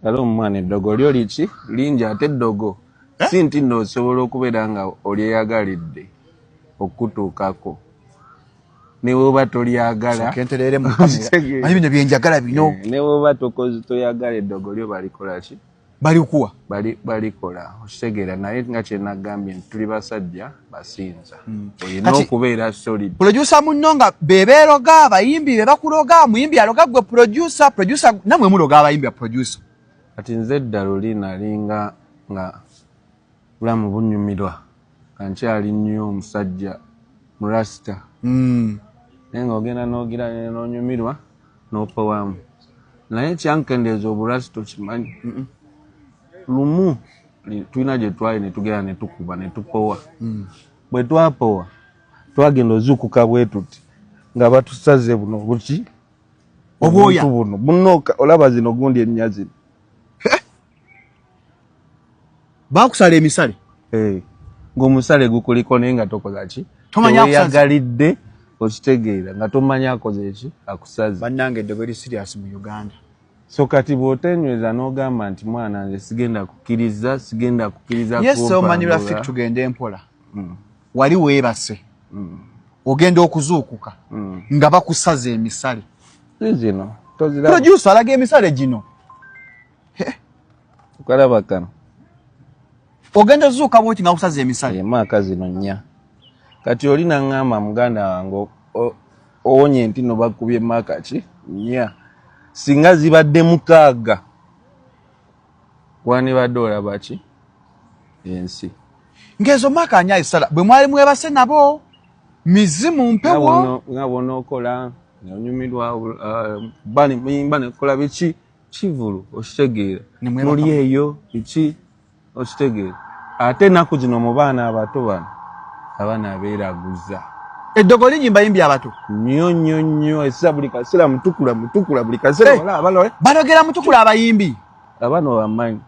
Alo mwana eddogo lyo liki lingi ate eddogo si nti nno osobola okubeera nga olyeyagalidde okutuukako ne bw'oba tolyagala kenterere mu kamera manyi bino byenjagala bino ne bw'oba toyagala eddogo lyo balikola ki balikuwa balikola okitegeera naye nga kye nagambye nti tuli basajja basinza olina okubeera solid. Producer munno nga bebeeroga abayimbi be bakuloga muyimbi aloga gwe producer namwe muloga abayimbi ya producer. Kati nze dda luli nalinga nga bulamu bunyumirwa kankyali nnyo omusajja murasta naye ng'ogenda n'ogira n'onyumirwa n'opowamu naye kyankendeeza oburasita okimanyi lumu tulina gye twali ne tugenda ne tukuba ne tupowa bwe twapowa twagenda ozuukuka bwe tuti nga batusaze buno buki obwoya buno bunooka olaba zino gundi ennya zino bakusala emisale ng'omusale gukuliko naye nga tokoza ki toyagalidde okitegeera nga tomanya akoze eki akusaze bannange eddogo eri serious mu Uganda. So kati bw'otenyweza n'ogamba nti mwana nze sigenda kukkiriza yes omanyi rafiki tugende empola wali weebase ogenda okuzuukuka nga bakusaze emisale zino producer alaga emisale gino ukalaba kano ogenda ozuuka bwoti nga kusaze emisale maaka zino nnya kati oli naŋŋamba muganda wange owonye nti no bakubye maaka ki nnya singa zibadde 6 wandibadde olaba ki ensi ng'ezo maaka anya esala bwe mwali mwebase nabo mizimu mpewo nga bw'onookola onyumirwa muyimba nekola biki kivulu okitegeera muli eyo biki okitegeera ate ennaku zino mu baana abato bano abaana abeeraguza eddogo linyimba yimbi abato nnyo essa buli kaseera mutukula buli kaseera balogera mutukula abayimbi abaana bamanyi